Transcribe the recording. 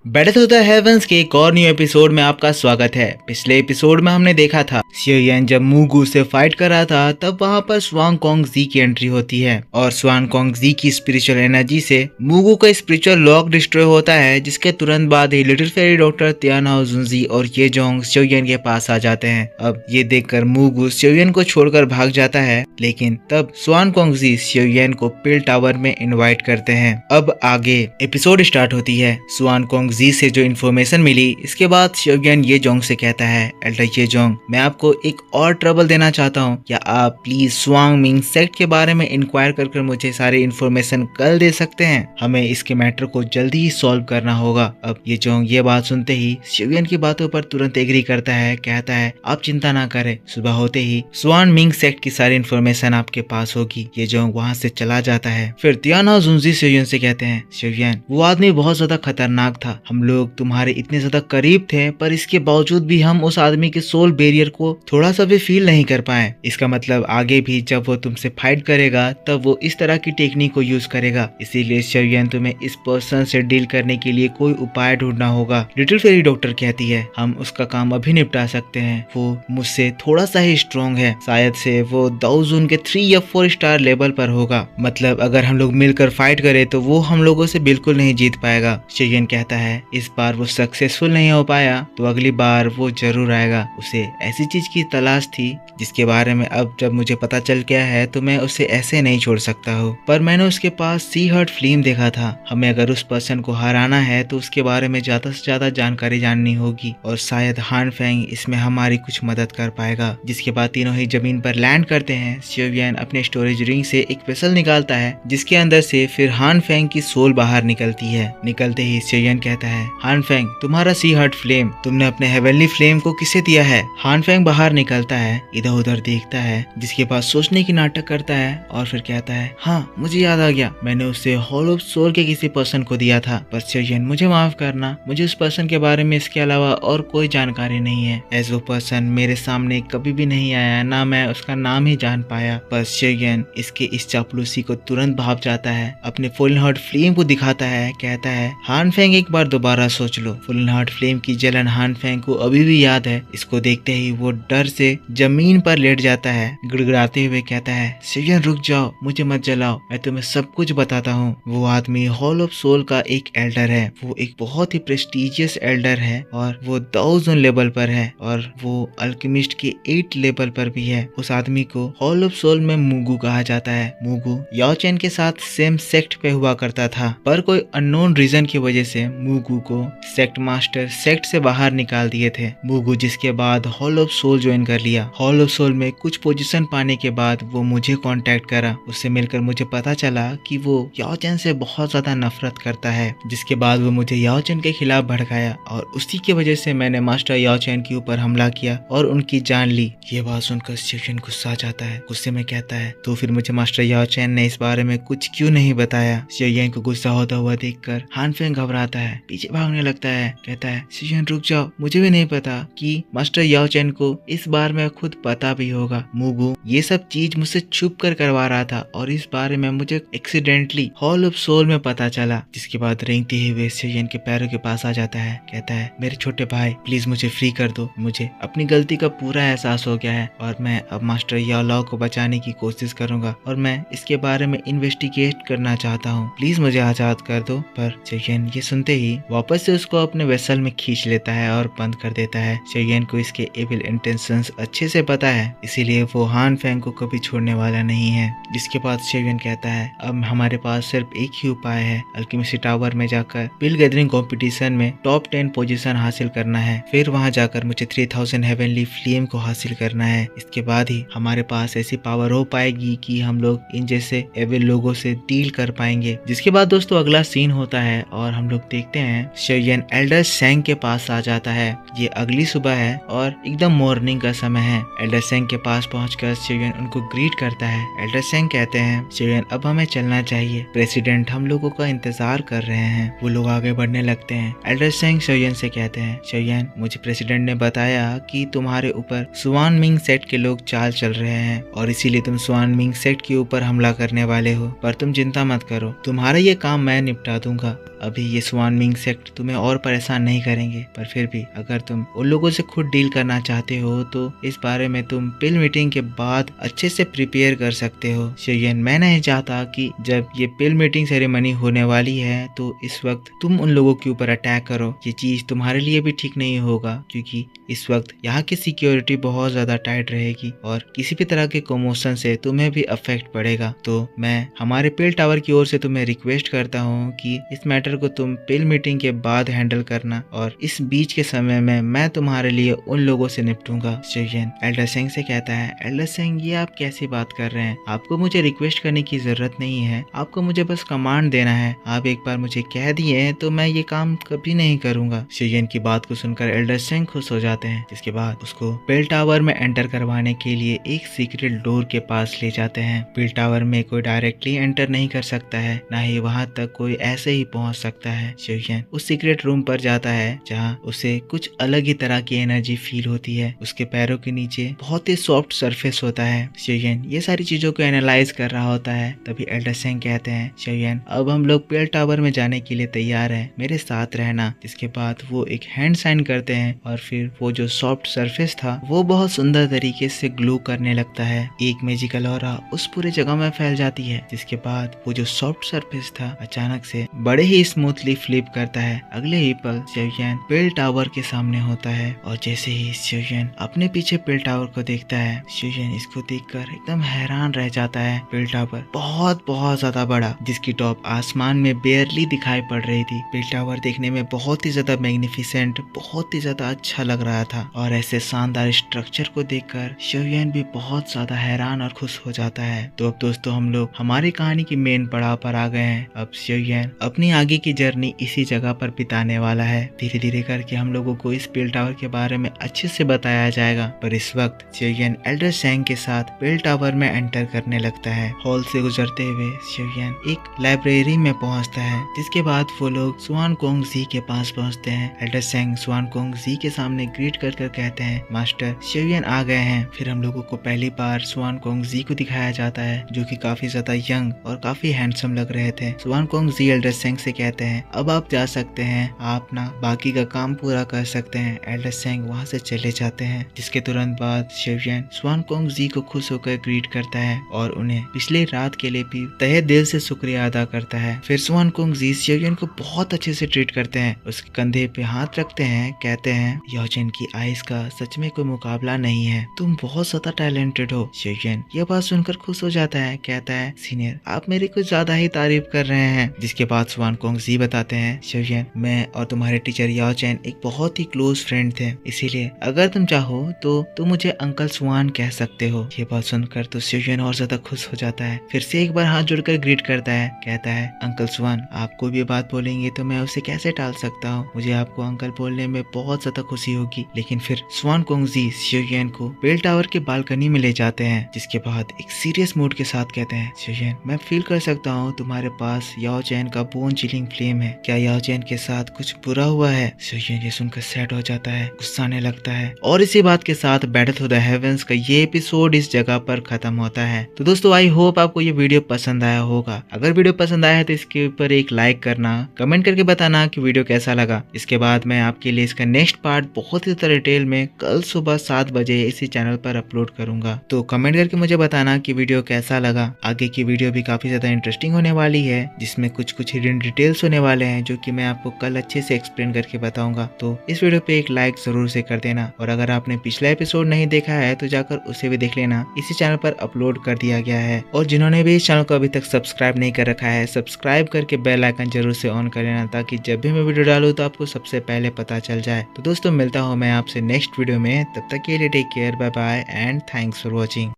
Battle of the heavens के एक और न्यू एपिसोड में आपका स्वागत है। पिछले एपिसोड में हमने देखा था शियोयन जब मूगू से फाइट कर रहा था तब वहां पर स्वांग कोंग जी की एंट्री होती है और स्वांग कोंग जी की स्पिरिचुअल एनर्जी से मूगू का स्पिरिचुअल लॉक डिस्ट्रॉय होता है, जिसके तुरंत बाद ही लिटिल फेरी डॉक्टर तियानाओ जुनजी और ये जोंग शियोयन के पास आ जाते हैं। अब ये देखकर मूगू शियोयन को छोड़कर भाग जाता है, लेकिन तब स्वांग कोंग जी शियोयन को पिल टावर में इनवाइट करते हैं। अब आगे एपिसोड स्टार्ट होती है। स्वांग कोंग जी से जो इन्फॉर्मेशन मिली, इसके बाद शियोयन ये जोंग से कहता है, एल्डर ये जोंग, मैं आपको एक और ट्रबल देना चाहता हूँ, क्या आप प्लीज स्वांग मिंग सेक्ट के बारे में इंक्वायर कर मुझे सारी इन्फॉर्मेशन कल दे सकते हैं? हमें इसके मैटर को जल्दी ही सॉल्व करना होगा। अब ये जोंग ये बात सुनते ही शियोयन की बातों पर तुरंत एग्री करता है, कहता है आप चिंता ना करें, सुबह होते ही स्वांग मिंग सेक्ट की सारी इन्फॉर्मेशन आपके पास होगी। ये जोंग वहाँ से चला जाता है। फिर तियानाओ जुनजी शियोयन से कहते हैं, शियोयन वो आदमी बहुत ज्यादा खतरनाक था, हम लोग तुम्हारे इतने ज्यादा करीब थे पर इसके बावजूद भी हम उस आदमी के सोल बैरियर को थोड़ा सा भी फील नहीं कर पाए। इसका मतलब आगे भी जब वो तुमसे फाइट करेगा तब वो इस तरह की टेक्निक को यूज करेगा, इसीलिए शियोयन तुम्हें इस पर्सन से डील करने के लिए कोई उपाय ढूंढना होगा। लिटिल फेरी डॉक्टर कहती है, हम उसका काम अभी निपटा सकते हैं, वो मुझसे थोड़ा सा ही स्ट्रॉन्ग है, शायद से वो दाओजून के 3 या 4 स्टार लेवल पर होगा, मतलब अगर हम लोग मिलकर फाइट करें तो वो हम लोगों से बिल्कुल नहीं जीत पाएगा। शियोयन कहता है, इस बार वो सक्सेसफुल नहीं हो पाया तो अगली बार वो जरूर आएगा। उसे ऐसी चीज की तलाश थी जिसके बारे में अब जब मुझे पता चल गया है तो मैं उसे ऐसे नहीं छोड़ सकता हूँ। पर मैंने उसके पास सी हर्ट फिल्म देखा था, हमें अगर उस पर्सन को हराना है तो उसके बारे में ज्यादा से ज्यादा जानकारी जाननी होगी और शायद हान फेंग इसमें हमारी कुछ मदद कर पाएगा। जिसके बाद तीनों ही जमीन पर लैंड करते हैं। शियोयन अपने स्टोरेज रिंग से एक वेसल निकालता है जिसके अंदर से फिर हान फेंग की सोल बाहर निकलती है। निकलते ही शियोयन कहता है, हान फेंग तुम्हारा सी हर्ट फ्लेम, तुमने अपने हेवनली फ्लेम को किसे दिया है? हान फेंग बाहर निकलता है, इधर उधर देखता है, जिसके बाद सोचने की नाटक करता है और फिर कहता है, हाँ मुझे याद आ गया, मैंने उसे हॉल ऑफ सोल के किसी पर्सन को दिया था। पर शियोयन मुझे माफ करना, मुझे उस पर्सन के बारे में इसके अलावा और कोई जानकारी नहीं है, एज वो पर्सन मेरे सामने कभी भी नहीं आया, ना मैं उसका नाम ही जान पाया। पर शियोयन इसके इस चापलूसी को तुरंत भाप जाता है, अपने फुल हार्ट फ्लेम को दिखाता है, कहता है, हान फेंग एक बार दोबारा सोच लो। फुल हार्ट फ्लेम की जलन हान फेंग को अभी भी याद है। इसको देखते ही वो डर से जमीन पर लेट जाता है, गिड़गिड़ाते हुए कहता है, शियोयन रुक जाओ, मुझे मत जलाओ, मैं तुम्हें सब कुछ बताता हूँ। वो आदमी हॉल ऑफ सोल का एक एल्डर है, वो एक बहुत ही प्रेस्टिजियस एल्डर है और वो 1000 लेवल पर है और वो अल्केमिस्ट के 8 लेवल पर भी है। उस आदमी को हॉल ऑफ सोल में मूगू कहा जाता है। मूगू याओ चेन के साथ सेम सेक्ट पे हुआ करता था, पर कोई अननोन रीजन की वजह से मूगू को सेक्ट मास्टर सेक्ट से बाहर निकाल दिए थे। मूगू जिसके बाद हॉल ऑफ सोल ज्वाइन कर लिया। हॉल ऑफ सोल में कुछ पोजीशन पाने के बाद वो मुझे कांटेक्ट करा, उससे मिलकर मुझे पता चला कि वो याओ चेन से बहुत ज्यादा नफरत करता है, जिसके बाद वो मुझे याओ चेन के खिलाफ भड़काया और उसी की वजह से मैंने मास्टर याओ चेन के ऊपर हमला किया और उनकी जान ली। ये बात सुनकर शियोयन गुस्सा आ जाता है, गुस्से में कहता है, तो फिर मुझे मास्टर याओ चेन ने इस बारे में कुछ क्यों नहीं बताया? शियोयन को गुस्सा होता हुआ देखकर हान फेंग घबराता है, पीछे भागने लगता है, कहता है, शियोयन रुक जाओ, मुझे भी नहीं पता कि मास्टर याओ चेन को इस बार में खुद पता भी होगा। मूगू ये सब चीज मुझसे छुप कर करवा रहा था और इस बारे में मुझे एक्सीडेंटली हॉल ऑफ सोल में पता चला। जिसके बाद रेंगते हुए शियोयन के पैरों के पास आ जाता है, कहता है, मेरे छोटे भाई प्लीज मुझे फ्री कर दो, मुझे अपनी गलती का पूरा एहसास हो गया है और मैं अब मास्टर याओ को बचाने की कोशिश करूंगा और मैं इसके बारे में इन्वेस्टिगेट करना चाहता हूँ, प्लीज मुझे आजाद कर दो। पर शियोयन ये सुनते ही वापस से उसको अपने वेसल में खींच लेता है और बंद कर देता है। शियोयन को इसके एविल इंटेंशंस अच्छे से पता है, इसीलिए वो हान फेंग को कभी छोड़ने वाला नहीं है। जिसके बाद शियोयन कहता है, अब हमारे पास सिर्फ एक ही उपाय है, अल्केमिस्ट टावर में जाकर पिल गैदरिंग कंपटीशन में टॉप 10 पोजीशन हासिल करना है, फिर वहां जाकर मुझे 3000 हेवनली फ्लेम को हासिल करना है। इसके बाद ही हमारे पास ऐसी पावर हो पाएगी कि हम लोग इन जैसे एविल लोगों से डील कर पाएंगे। जिसके बाद दोस्तों अगला सीन होता है और हम लोग देखते हैं शियोयन एल्डर सेंग के पास आ जाता है। ये अगली सुबह है और एकदम मॉर्निंग का समय है। एल्डर सेंग के पास पहुंचकर शियोयन उनको ग्रीट करता है। एल्डर सेंग कहते हैं, शियोयन अब हमें चलना चाहिए, प्रेसिडेंट हम लोगों का इंतजार कर रहे हैं। वो लोग आगे बढ़ने लगते हैं। एल्डर सेंग शियोयन से कहते हैं, शियोयन मुझे प्रेसिडेंट ने बताया कि तुम्हारे ऊपर स्वान मिंग सेक्ट के लोग चाल चल रहे हैं और इसीलिए तुम स्वान मिंग सेक्ट के ऊपर हमला करने वाले हो, पर तुम चिंता मत करो, तुम्हारा ये काम मैं निपटा दूंगा। अभी ये स्वान विंग सेक्ट तुम्हें और परेशान नहीं करेंगे, पर फिर भी अगर तुम उन लोगों से खुद डील करना चाहते हो तो इस बारे में तुम पिल मीटिंग के बाद अच्छे से प्रिपेयर कर सकते हो। शियुएन, मैं नहीं चाहता कि जब ये पिल मीटिंग सेरेमनी होने वाली है तो इस वक्त तुम उन लोगों के ऊपर अटैक करो। ये चीज तुम्हारे लिए भी ठीक नहीं होगा, क्योंकि इस वक्त यहाँ की सिक्योरिटी बहुत ज्यादा टाइट रहेगी और किसी भी तरह के कमोशन से तुम्हें भी अफेक्ट पड़ेगा। तो मैं हमारे पिल टावर की ओर से तुम्हें रिक्वेस्ट करता हूँ कि इस मैटर को तुम पिल मीटिंग के बाद हैंडल करना, और इस बीच के समय में मैं तुम्हारे लिए उन लोगों से निपटूंगा। शियुएन एल्डर सेंग से कहता है, एल्डर सेंग, ये आप कैसी बात कर रहे हैं? आपको मुझे रिक्वेस्ट करने की जरूरत नहीं है, आपको मुझे बस कमांड देना है। आप एक बार मुझे कह दिए तो मैं ये काम कभी नहीं करूंगा। शियुएन की बात को सुनकर एल्डर सेंग खुश हो जाते हैं, जिसके बाद उसको पिल टावर में एंटर करवाने के लिए एक सीक्रेट डोर के पास ले जाते हैं। पिल टावर में कोई डायरेक्टली एंटर नहीं कर सकता है, ना ही वहां तक कोई ऐसे ही पहुंच सकता है। शियुएन उस सीक्रेट रूम पर जाता है जहां उसे कुछ अलग ही तरह की एनर्जी फील होती है। उसके पैरों के नीचे बहुत ही सॉफ्ट सरफेस होता है। शियुएन ये सारी चीजों को एनालाइज कर रहा होता है। तभी एल्डर सेंग कहते हैं, शियुएन अब हम लोग पिल टावर में जाने के लिए तैयार हैं, मेरे साथ रहना। जिसके बाद वो एक हैंड साइन करते हैं और फिर वो जो सॉफ्ट सरफेस था वो बहुत सुंदर तरीके से ग्लो करने लगता है। एक मैजिकल ऑरा उस पूरे जगह में फैल जाती है, जिसके बाद वो जो सॉफ्ट सरफेस था अचानक से बड़े ही स्मूथली फ्लिप करता है। अगले ही पल शियुएन पिल टावर के सामने होता है और जैसे ही शियुएन अपने पीछे पिल टावर को देखता है, शियुएन इसको देखकर एकदम हैरान रह जाता है। पिल टावर बहुत ज्यादा बड़ा, जिसकी टॉप आसमान में बेयरली दिखाई पड़ रही थी। पिल टावर देखने में बहुत ही ज्यादा मैग्निफिसेंट, बहुत ही ज्यादा अच्छा लग रहा था, और ऐसे शानदार स्ट्रक्चर को देखकर शियुएन भी बहुत ज्यादा हैरान और खुश हो जाता है। तो अब दोस्तों हम लोग हमारी कहानी की मेन पड़ाव पर आ गए हैं। अब शियुएन अपनी आगे की जर्नी इसी जगह पर बिताने वाला है। धीरे धीरे करके हम लोगों को इस पिल टावर के बारे में अच्छे से बताया जाएगा। पर इस वक्त शियुएन एल्डर सेंग के साथ पिल टावर में एंटर करने लगता है। हॉल से गुजरते हुए शियुएन एक लाइब्रेरी में पहुंचता है, जिसके बाद वो लोग स्वान कोंग जी के पास पहुंचते हैं। एल्डर सेंग स्वान कोंग जी के सामने ग्रीट कर कहते हैं, मास्टर शियुएन आ गए हैं। फिर हम लोगों को पहली बार स्वान कोंग जी को दिखाया जाता है, जो कि काफी ज्यादा यंग और काफी हैंडसम लग रहे थे। स्वान कोंग जी एल्डर सेंग से कहते हैं, अब आप जा सकते हैं, आप ना बाकी का काम पूरा कर सकते हैं। एल्डर सेंग वहाँ से चले जाते हैं, जिसके तुरंत बाद शियुएन स्वान कोंग जी को खुश होकर ग्रीट करता है और उन्हें पिछली रात के लिए भी तहे दिल से शुक्रिया अदा करता है। फिर स्वान कोंग जी शियुएन को बहुत अच्छे से ट्रीट करते हैं, उसके कंधे पे हाथ रखते हैं, कहते हैं, याओचेन की आइस का सच में कोई मुकाबला नहीं है, तुम बहुत ज्यादा टैलेंटेड हो। शियुएन ये बात सुनकर खुश हो जाता है, कहता है, सीनियर आप मेरी कुछ ज्यादा ही तारीफ कर रहे हैं। जिसके बाद स्वान कोंग जी बताते हैं, शियुएन मैं और तुम्हारे टीचर याओचेन एक बहुत ही क्लोज फ्रेंड थे, इसीलिए अगर तुम चाहो तो तुम मुझे अंकल स्वान कह सकते हो। ये बात सुनकर तो शियुएन और ज्यादा खुश हो जाता है, फिर से एक बार हाथ जोड़कर ग्रीट करता है, कहता है, अंकल स्वान आप कोई भी बात बोलेंगे तो मैं उसे कैसे टाल सकता हूँ, मुझे आपको अंकल बोलने में बहुत ज्यादा खुशी होगी। लेकिन फिर स्वान कोंग जी शियुएन को पिल टावर के बालकनी में ले जाते हैं, जिसके बाद एक सीरियस मूड के साथ कहते हैं, शियुएन मैं फील कर सकता हूँ तुम्हारे पास याओचेन का बोन चिलिंग फ्लेम है, क्या याओचेन के साथ कुछ बुरा हुआ है? शियुएन ये सुनकर सैड हो जाता है, गुस्सा आने लगता है, और इसी बात के साथ बैटल थ्रू द हेवेंस का ये एपिसोड इस जगह पर खत्म होता है। तो दोस्तों आई होप आपको ये वीडियो पसंद आया होगा। अगर वीडियो पसंद आया है तो इसके ऊपर एक लाइक करना, कमेंट करके बताना कि वीडियो कैसा लगा। इसके बाद मैं आपके लिए इसका नेक्स्ट पार्ट बहुत ही डिटेल में कल सुबह 7 बजे इसी चैनल पर अपलोड करूंगा। तो कमेंट करके मुझे बताना कि वीडियो कैसा लगा। आगे की वीडियो भी काफी ज्यादा इंटरेस्टिंग होने वाली है, जिसमें कुछ हिडन डिटेल्स होने वाले हैं, जो कि मैं आपको कल अच्छे से एक्सप्लेन करके बताऊंगा। तो इस वीडियो पे एक लाइक जरूर से कर देना, और अगर आपने पिछला एपिसोड नहीं देखा है तो जाकर उसे भी देख लेना, इसी चैनल पर अपलोड कर दिया गया है। और जिन्होंने भी इस चैनल को अभी तक सब्सक्राइब नहीं कर रखा है, सब्सक्राइब करके बेल आइकन जरूर से ऑन कर लेना, ताकि जब भी मैं वीडियो डालूं तो आपको सबसे पहले पता चल जाए। तो दोस्तों मिलता हूँ मैं आपसे नेक्स्ट वीडियो में, तब तक के लिए take care, bye bye and thanks for watching.